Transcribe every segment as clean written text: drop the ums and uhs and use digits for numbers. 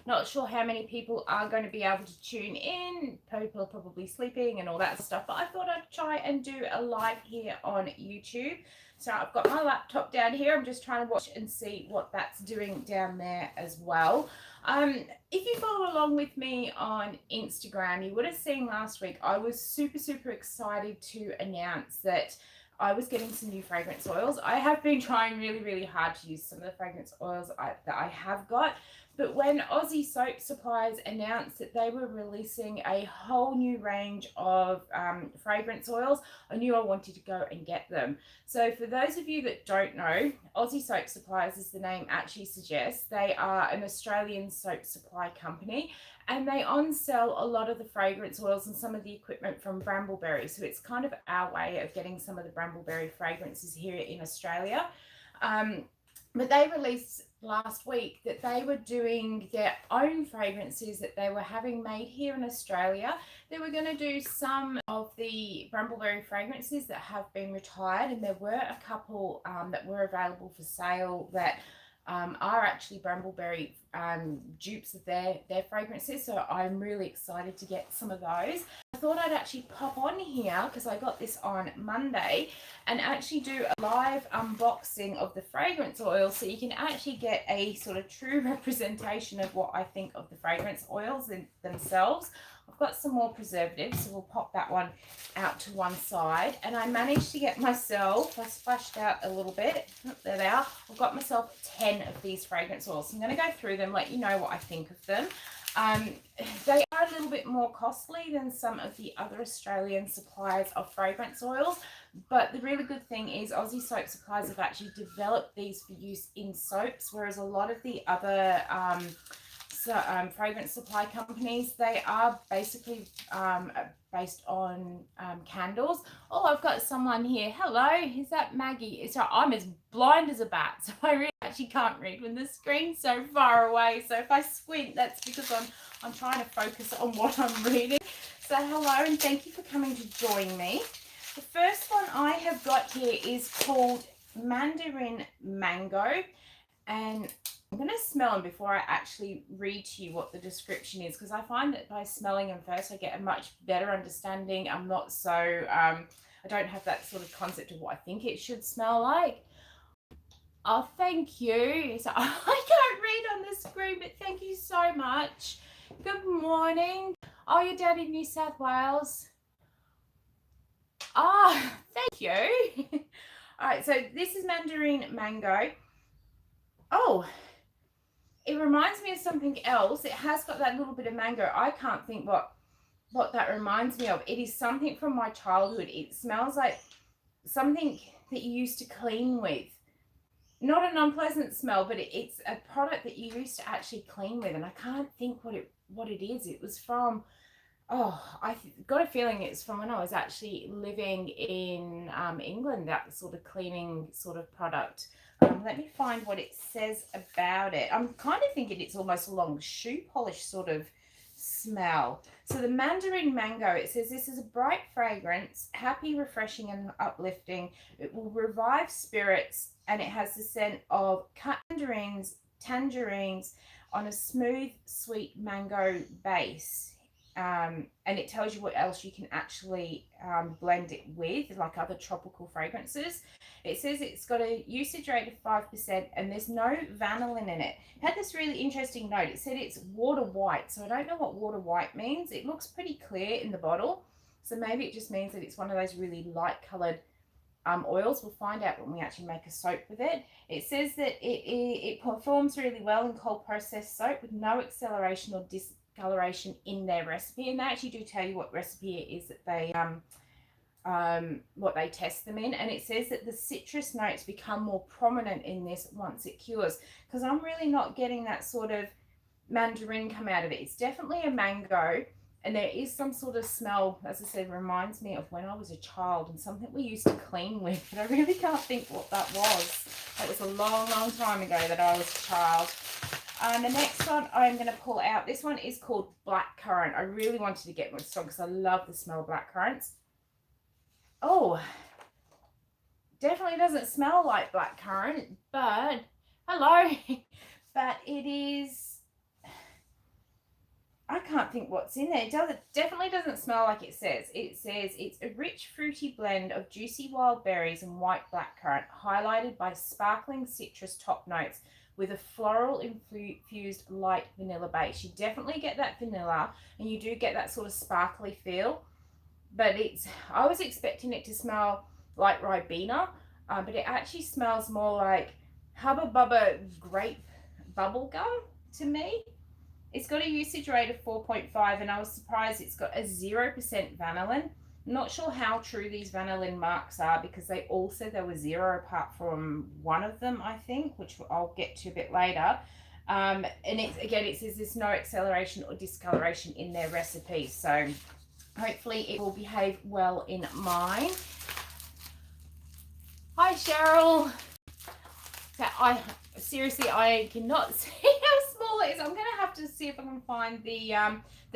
Not sure how many people are going to be able to tune in. People are probably sleeping and all that stuff, but I thought I'd try and do a live here on YouTube. So I've got my laptop down here. I'm just trying to watch and see what that's doing down there as well. If you follow along with me on Instagram, you would have seen last week I was super excited to announce that I was getting some new fragrance oils. I have been trying really hard to use some of the fragrance oils that I have got. But when Aussie Soap Supplies announced that they were releasing a whole new range of fragrance oils, I knew I wanted to go and get them. So for those of you that don't know, Aussie Soap Supplies, as the name actually suggests, they are an Australian soap supply company, and they on-sell a lot of the fragrance oils and some of the equipment from Brambleberry. So it's kind of our way of getting some of the Brambleberry fragrances here in Australia. But they released last week that they were doing their own fragrances that they were having made here in Australia. They were going to do some of the Brambleberry fragrances that have been retired, and there were a couple that were available for sale that are actually Brambleberry dupes of their fragrances. So I'm really excited to get some of those. I thought I'd actually pop on here because I got this on Monday and actually do a live unboxing of the fragrance oil, so you can actually get a sort of true representation of what I think of the fragrance oils themselves. I've got some more preservatives, so we'll pop that one out to one side. And I managed to get myself, I splashed out a little bit, there they are. I've got myself 10 of these fragrance oils. So I'm going to go through them, let you know what I think of them. They are a little bit more costly than some of the other Australian suppliers of fragrance oils, but the really good thing is Aussie Soap Supplies have actually developed these for use in soaps, whereas a lot of the other fragrance supply companies, they are basically based on candles. Oh, I've got someone here. Hello, is that Maggie? So I'm as blind as a bat, so I really actually can't read when the screen's so far away. So if I squint, that's because I'm trying to focus on what I'm reading. So hello, and thank you for coming to join me. The first one I have got here is called Mandarin Mango, and I'm going to smell them before I actually read to you what the description is, because I find that by smelling them first I get a much better understanding. I'm not so, I don't have that sort of concept of what I think it should smell like. Oh, thank you. So I can't read on the screen, but thank you so much. Good morning. Oh, you're down in New South Wales. Ah, thank you. All right, so this is Mandarin Mango. Oh, it reminds me of something else. It has got that little bit of mango. I can't think what that reminds me of. It is something from my childhood. It smells like something that you used to clean with. Not an unpleasant smell, but it's a product that you used to actually clean with, and I can't think what it is. It was from, oh, I got a feeling it's from when I was actually living in England, that sort of cleaning sort of product. Let me find what it says about it. I'm kind of thinking it's almost a long shoe polish sort of smell. So the Mandarin Mango, it says this is a bright fragrance, happy, refreshing and uplifting. It will revive spirits, and it has the scent of cut tangerines on a smooth, sweet mango base. And it tells you what else you can actually blend it with, like other tropical fragrances. It says it's got a usage rate of 5% and there's no vanillin in it. It had this really interesting note. It said it's water white, so I don't know what water white means. It looks pretty clear in the bottle, so maybe it just means that it's one of those really light colored oils. We'll find out when we actually make a soap with it. It says that it performs really well in cold processed soap with no acceleration or discoloration in their recipe, and they actually do tell you what recipe it is that they what they test them in, and it says that the citrus notes become more prominent in this once it cures, because I'm really not getting that sort of mandarin come out of it. It's definitely a mango, and there is some sort of smell, as I said, reminds me of when I was a child and something we used to clean with, but I really can't think what that was. That was a long time ago that I was a child. The next one I'm going to pull out, this one is called Blackcurrant. I really wanted to get one strong because I love the smell of blackcurrants. Oh, definitely doesn't smell like blackcurrant, but hello, but it is, can't think what's in there. It definitely doesn't smell like it says. It says it's a rich fruity blend of juicy wild berries and white blackcurrant, highlighted by sparkling citrus top notes with a floral infused light vanilla base. You definitely get that vanilla, and you do get that sort of sparkly feel. But I was expecting it to smell like Ribena, but it actually smells more like Hubba Bubba grape bubble gum to me. It's got a usage rate of 4.5, and I was surprised it's got a 0% vanillin. I'm not sure how true these vanillin marks are, because they all said there were 0 apart from one of them, I think, which I'll get to a bit later. And it says there's no acceleration or discoloration in their recipe, so hopefully it will behave well in mine. Hi Cheryl. So I cannot see how small it is. I'm gonna have to see if I can find the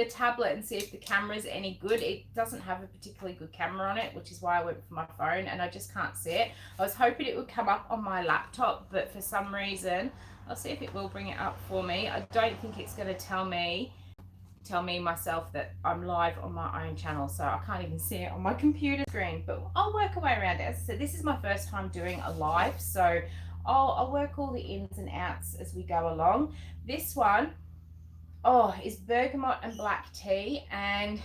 tablet and see if the camera is any good. It doesn't have a particularly good camera on it, which is why I went for my phone, and I just can't see it. I was hoping it would come up on my laptop, but for some reason, I'll see if it will bring it up for me. I don't think it's going to tell me myself that I'm live on my own channel, so I can't even see it on my computer screen, but I'll work a way around it. As I said, this is my first time doing a live, so I'll work all the ins and outs as we go along. This one, is bergamot and black tea, and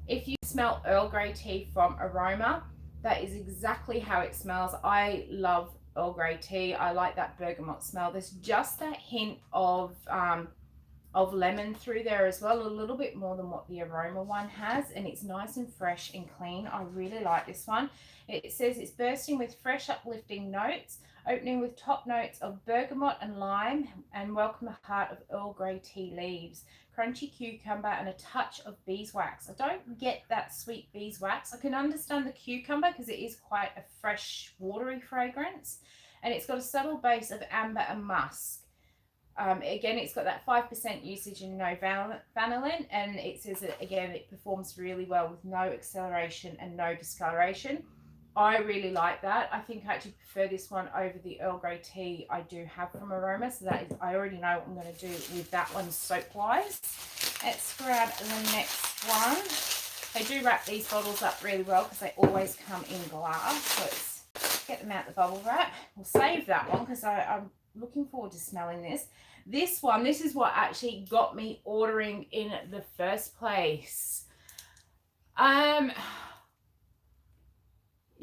if you smell Earl Grey tea from aroma, that is exactly how it smells. I love Earl Grey tea. I like that bergamot smell. There's just that hint of lemon through there as well, a little bit more than what the aroma one has, and it's nice and fresh and clean. I really like this one. It says it's bursting with fresh uplifting notes, opening with top notes of bergamot and lime, and welcome a heart of Earl Grey tea leaves, crunchy cucumber, and a touch of beeswax. I don't get that sweet beeswax. I can understand the cucumber because it is quite a fresh, watery fragrance, and it's got a subtle base of amber and musk. Again, it's got that 5% usage and no vanillin, and it says that, again, it performs really well with no acceleration and no discoloration. I really like that. I think I actually prefer this one over the Earl Grey tea I do have from Aroma, so that is, I already know what I'm going to do with that one soap-wise. Let's grab the next one. They do wrap these bottles up really well because they always come in glass, so let's get them out the bubble wrap. We'll save that one because I'm looking forward to smelling this. This one, this is what actually got me ordering in the first place.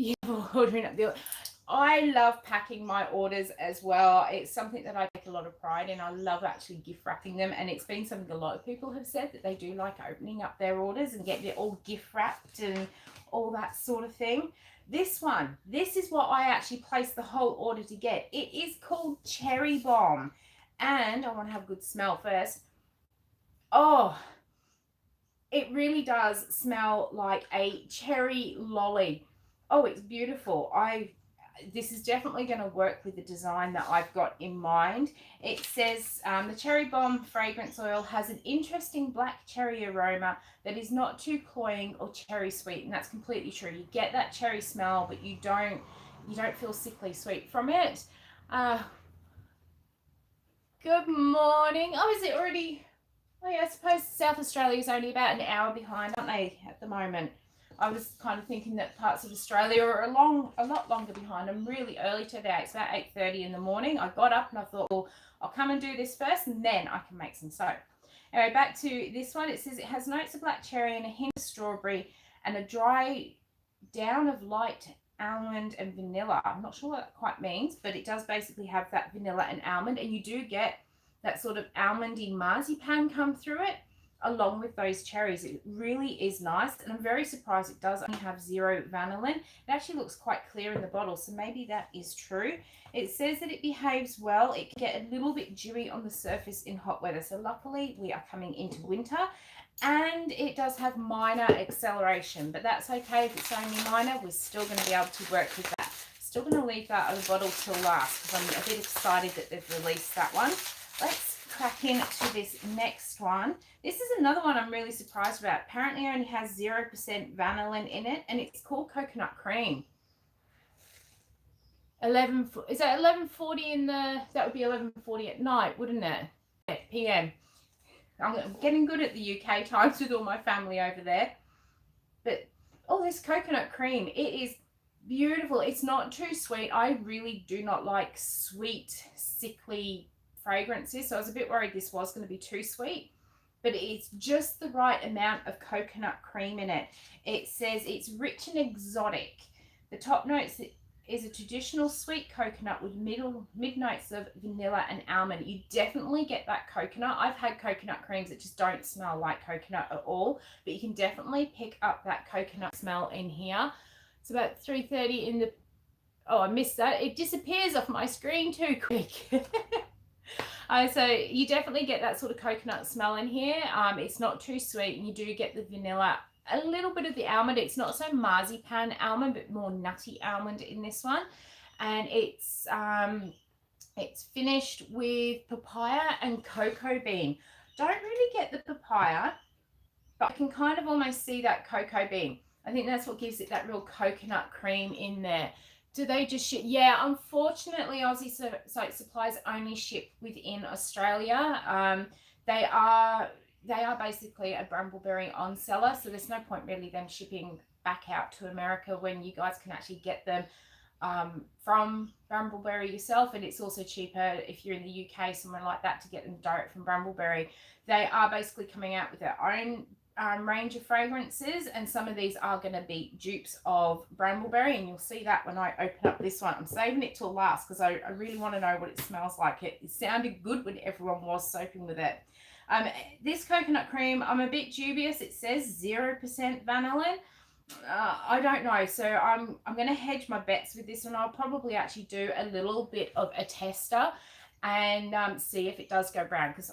Yeah, ordering up the. I love packing my orders as well. It's something that I take a lot of pride in. I love actually gift wrapping them, and it's been something a lot of people have said that they do like opening up their orders and getting it all gift wrapped and all that sort of thing. This one, this is what I actually placed the whole order to get. It is called Cherry Bomb, and I want to have a good smell first. Oh, it really does smell like a cherry lolly. Oh, it's beautiful. This is definitely going to work with the design that I've got in mind. It says the Cherry Bomb fragrance oil has an interesting black cherry aroma that is not too cloying or cherry sweet, and that's completely true. You get that cherry smell, but you don't feel sickly sweet from it. Good morning. Oh, is it already? Oh yeah, I suppose South Australia is only about an hour behind, aren't they, at the moment? I was kind of thinking that parts of Australia are a lot longer behind. I'm really early today. It's about 8:30 in the morning. I got up and I thought, well, I'll come and do this first and then I can make some soap. Anyway, back to this one. It says it has notes of black cherry and a hint of strawberry and a dry down of light almond and vanilla. I'm not sure what that quite means, but it does basically have that vanilla and almond, and you do get that sort of almondy marzipan come through it along with those cherries. It really is nice, and I'm very surprised it does only have 0 vanillin. It actually looks quite clear in the bottle, so maybe that is true. It says that it behaves well. It can get a little bit dewy on the surface in hot weather, so luckily we are coming into winter, and it does have minor acceleration, but that's okay. If it's only minor, we're still going to be able to work with that. Still going to leave that other bottle till last because I'm a bit excited that they've released that one. Let's crack into this next one. This is another one I'm really surprised about. Apparently it only has 0% vanillin in it, and it's called Coconut Cream. Is that 11:40 in the? That would be 11:40 at night, wouldn't it? Yeah, PM. I'm getting good at the UK times with all my family over there. But oh, this coconut cream, it is beautiful. It's not too sweet. I really do not like sweet, sickly fragrances. So I was a bit worried this was going to be too sweet. But it's just the right amount of coconut cream in it. It says it's rich and exotic. The top notes is a traditional sweet coconut with mid notes of vanilla and almond. You definitely get that coconut. I've had coconut creams that just don't smell like coconut at all, but you can definitely pick up that coconut smell in here. It's about 3:30 in the, oh, I missed that. It disappears off my screen too quick. So you definitely get that sort of coconut smell in here. It's not too sweet, and you do get the vanilla, a little bit of the almond. It's not so marzipan almond, but more nutty almond in this one. And it's finished with papaya and cocoa bean. Don't really get the papaya, but I can kind of almost see that cocoa bean. I think that's what gives it that real coconut cream in there. Do they just ship? Yeah, unfortunately, Aussie Soap Supplies only ship within Australia. They are basically a Brambleberry on seller, so there's no point really them shipping back out to America when you guys can actually get them from Brambleberry yourself, and it's also cheaper if you're in the UK, somewhere like that, to get them direct from Brambleberry. They are basically coming out with their own range of fragrances, and some of these are going to be dupes of Brambleberry, and you'll see that when I open up this one. I'm saving it till last because I really want to know what it smells like. It sounded good when everyone was soaping with it. This coconut cream, I'm a bit dubious. It says 0% vanillin. I don't know, so I'm going to hedge my bets with this one. I'll probably actually do a little bit of a tester and see if it does go brown, because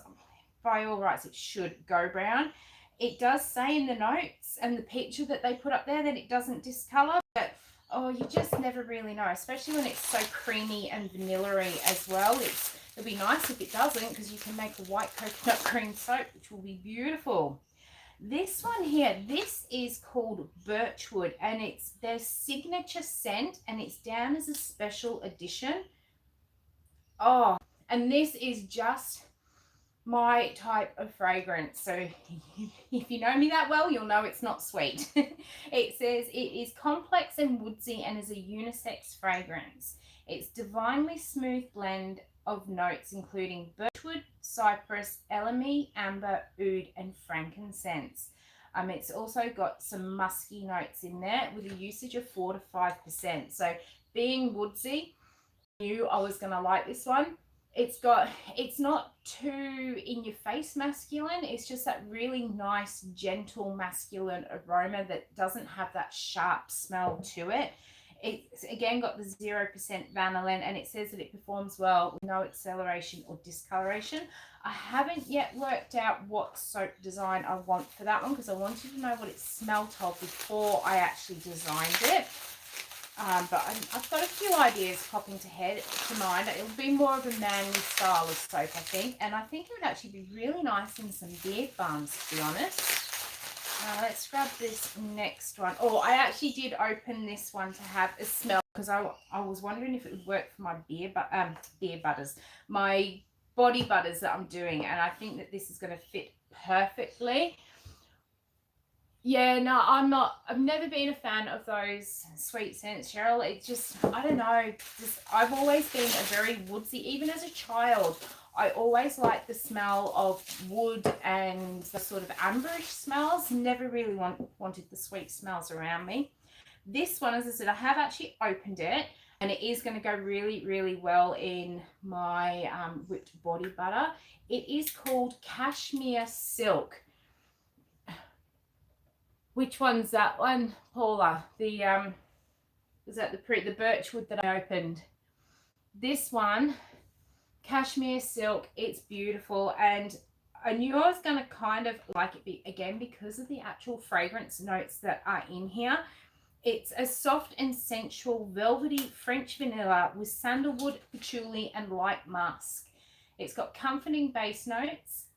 by all rights it should go brown. It does say in the notes and the picture that they put up there that it doesn't discolor, but oh, you just never really know, especially when it's so creamy and vanilla-y as well. It'll be nice if it doesn't, because you can make a white coconut cream soap, which will be beautiful. This one here, this is called Birchwood, and it's their signature scent, and it's down as a special edition. Oh, and this is just my type of fragrance. So if you know me that well, you'll know it's not sweet. It says it is complex and woodsy and is a unisex fragrance. It's divinely smooth blend of notes including birchwood, cypress, elemi, amber, oud, and frankincense. It's also got some musky notes in there with a usage of 4 to 5%. So being woodsy, I knew I was going to like this one. It's not too in your face masculine. It's just that really nice, gentle masculine aroma that doesn't have that sharp smell to it. It's again got the 0% vanillin, and it says that it performs well with no acceleration or discoloration. I haven't yet worked out what soap design I want for that one, because I wanted to know what it smelled of before I actually designed it. But I've got a few ideas popping to mind. It'll be more of a manly style of soap, I think. And I think it would actually be really nice in some beard balms, to be honest. Let's grab this next one. Oh, I actually did open this one to have a smell, because I was wondering if it would work for my beard butters, my body butters that I'm doing. And I think that this is going to fit perfectly. Yeah, no, I've never been a fan of those sweet scents, Cheryl. It's just, I don't know, I've always been a very woodsy, even as a child. I always liked the smell of wood and the sort of amberish smells. Never really wanted the sweet smells around me. This one, as I said, I have actually opened it, and it is going to go really, really well in my whipped body butter. It is called Cashmere Silk. Which one's that one, Paula? Is that the birchwood that I opened? This one, Cashmere Silk. It's beautiful, and I knew I was going to kind of like it again because of the actual fragrance notes that are in here. It's a soft and sensual velvety French vanilla with sandalwood, patchouli, and light musk. It's got comforting base notes,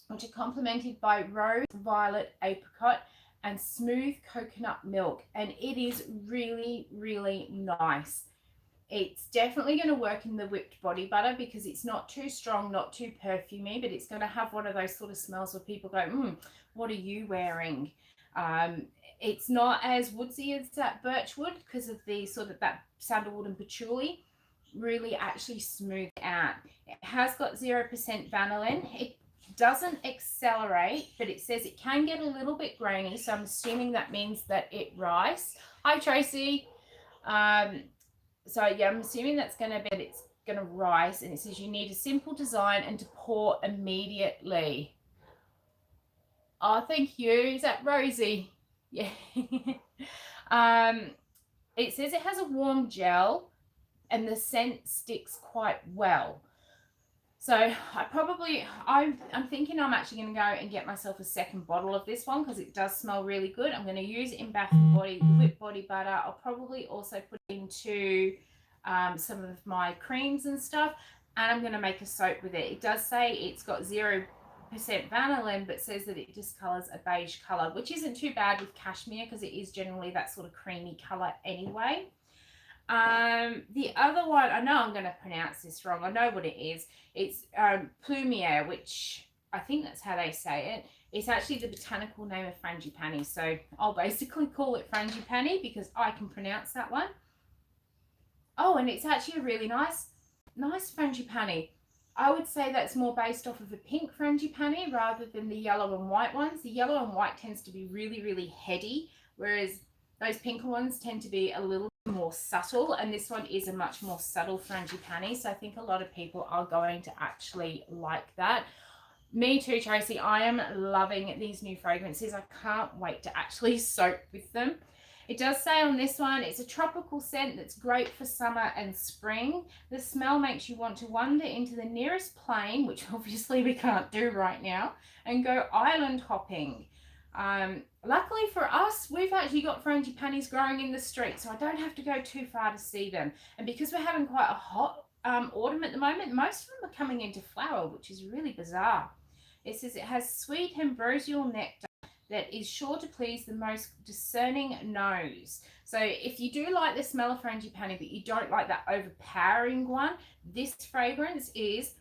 which are complemented by rose, violet, apricot, and smooth coconut milk, and it is really, really nice. It's definitely going to work in the whipped body butter because it's not too strong, not too perfumey, but it's going to have one of those sort of smells where people go, what are you wearing? It's not as woodsy as that birchwood because of the sort of that sandalwood and patchouli really actually smooth out. It has got 0% vanillin. It doesn't accelerate, but it says it can get a little bit grainy, so I'm assuming that means that it rise. Hi Tracy. So yeah, I'm assuming that's going to be, it's going to rise, and it says you need a simple design and to pour immediately. Oh, thank you. Is that Rosie? Yeah. It says it has a warm gel and the scent sticks quite well. So I'm thinking I'm actually going to go and get myself a second bottle of this one because it does smell really good. I'm going to use it in Bath and Body, the whipped body butter. I'll probably also put it into some of my creams and stuff, and I'm going to make a soap with it. It does say it's got 0% vanillin, but says that it discolors a beige color, which isn't too bad with cashmere because it is generally that sort of creamy color anyway. The other one, I know I'm going to pronounce this wrong. I know what it is. It's plumier, which I think that's how they say it. It's actually the botanical name of frangipani. So I'll basically call it frangipani because I can pronounce that one. Oh, and it's actually a really nice frangipani. I would say that's more based off of a pink frangipani rather than the yellow and white ones. The yellow and white tends to be really, really heady, whereas those pinker ones tend to be a little more subtle, and this one is a much more subtle frangipani, so I think a lot of people are going to actually like that. Me too, Tracy. I am loving these new fragrances. I can't wait to actually soak with them. It does say on this one, it's a tropical scent that's great for summer and spring. The smell makes you want to wander into the nearest plane, which obviously we can't do right now, and go island hopping. Luckily for us, we've actually got frangipanis growing in the street, so I don't have to go too far to see them. And because we're having quite a hot autumn at the moment, most of them are coming into flower, which is really bizarre. It says it has sweet ambrosial nectar that is sure to please the most discerning nose. So if you do like the smell of frangipani, but you don't like that overpowering one, this fragrance is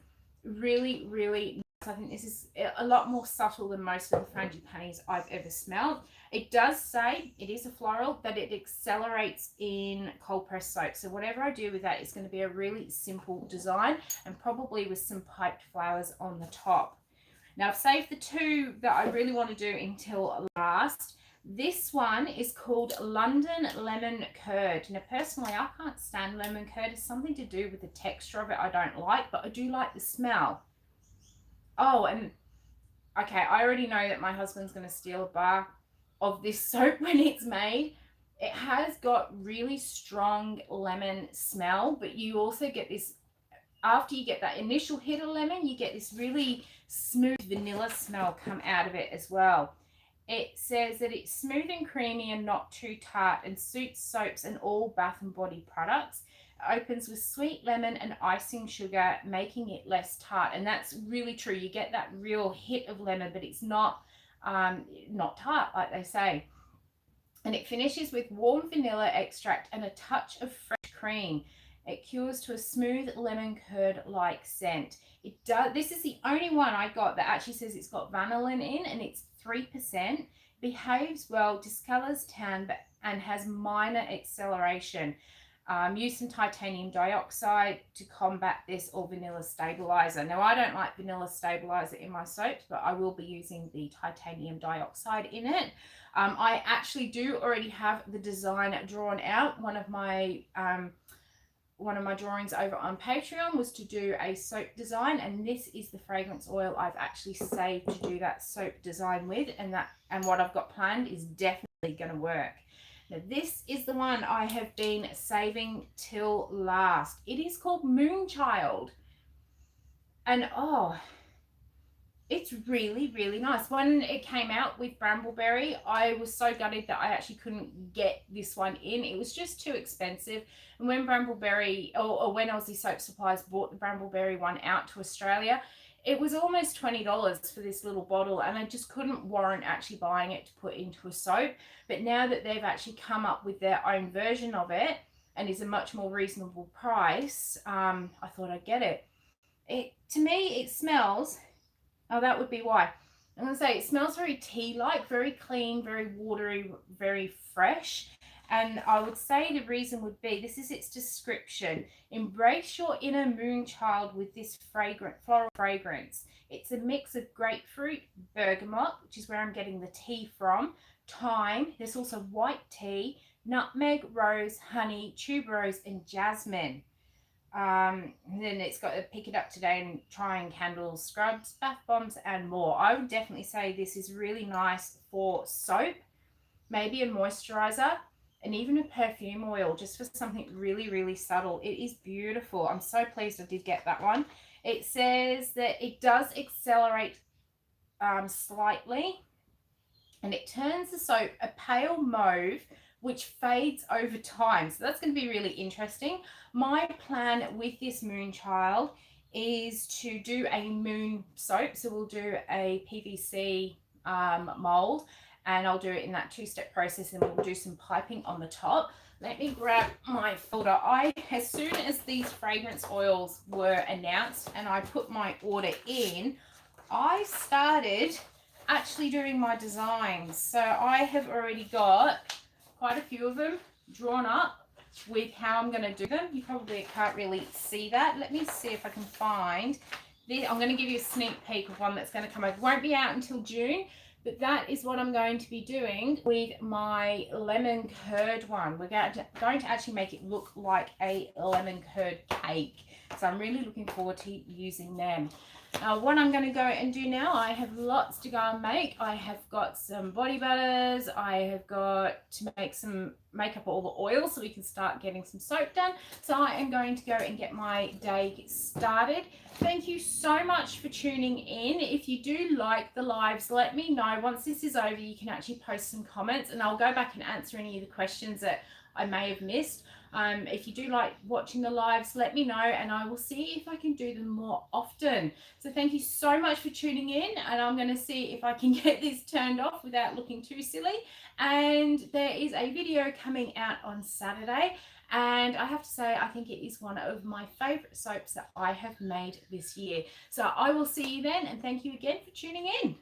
really, really nice. I think this is a lot more subtle than most of the frangipanis I've ever smelled. It does say it is a floral, but it accelerates in cold press soap. So whatever I do with that is going to be a really simple design and probably with some piped flowers on the top. Now I've saved the two that I really want to do until last. This one is called London Lemon Curd. Now personally, I can't stand lemon curd. It's something to do with the texture of it I don't like, but I do like the smell. Oh, and okay, I already know that my husband's going to steal a bar of this soap when it's made. It has got really strong lemon smell, but you also get this, after you get that initial hit of lemon, you get this really smooth vanilla smell come out of it as well. It says that it's smooth and creamy and not too tart and suits soaps and all Bath and Body products. It opens with sweet lemon and icing sugar, making it less tart. And that's really true. You get that real hit of lemon, but it's not tart, like they say. And it finishes with warm vanilla extract and a touch of fresh cream. It cures to a smooth lemon curd-like scent. It does. This is the only one I got that actually says it's got vanillin in, and it's 3%. Behaves well, discolors tan, and has minor acceleration. Use some titanium dioxide to combat this, or vanilla stabilizer. Now, I don't like vanilla stabilizer in my soaps, but I will be using the titanium dioxide in it. I actually do already have the design drawn out. One of my drawings over on Patreon was to do a soap design, and this is the fragrance oil I've actually saved to do that soap design with, and what I've got planned is definitely going to work. Now this is the one I have been saving till last. It is called Moonchild, and oh, it's really, really nice. When it came out with Brambleberry, I was so gutted that I actually couldn't get this one in. It was just too expensive. And when Brambleberry, or when Aussie Soap Supplies bought the Brambleberry one out to Australia, it was almost $20 for this little bottle, and I just couldn't warrant actually buying it to put into a soap. But now that they've actually come up with their own version of it, and is a much more reasonable price, I thought I'd get it. To me, it smells, oh, that would be why. I'm going to say it smells very tea-like, very clean, very watery, very fresh. And I would say the reason would be, this is its description: embrace your inner Moonchild with this fragrant floral fragrance. It's a mix of grapefruit, bergamot, which is where I'm getting the tea from, thyme, there's also white tea, nutmeg, rose, honey, tuberose, and jasmine. Then it's got a pick it up today and trying candles, scrubs, bath bombs, and more. I would definitely say this is really nice for soap, maybe a moisturizer, and even a perfume oil, just for something really, really subtle. It is beautiful. I'm so pleased I did get that one. It says that it does accelerate slightly, and it turns the soap a pale mauve, which fades over time. So that's going to be really interesting. My plan with this Moonchild is to do a moon soap. So we'll do a PVC mold, and I'll do it in that two-step process, and we'll do some piping on the top. Let me grab my folder. As soon as these fragrance oils were announced and I put my order in, I started actually doing my designs. So I have already got quite a few of them drawn up with how I'm going to do them. You probably can't really see that. Let me see if I can find this. I'm going to give you a sneak peek of one that's going to come out. It won't be out until June, but that is what I'm going to be doing with my lemon curd one. We're going to actually make it look like a lemon curd cake. So I'm really looking forward to using them. What I'm going to go and do now, I have lots to go and make. I have got some body butters. I have got to make up all the oil so we can start getting some soap done. So I am going to go and get my day started. Thank you so much for tuning in. If you do like the lives, let me know. Once this is over, you can actually post some comments, and I'll go back and answer any of the questions that I may have missed. If you do like watching the lives, let me know, and I will see if I can do them more often. So thank you so much for tuning in, and I'm going to see if I can get this turned off without looking too silly. And there is a video coming out on Saturday, and I have to say, I think it is one of my favorite soaps that I have made this year. So I will see you then, and thank you again for tuning in.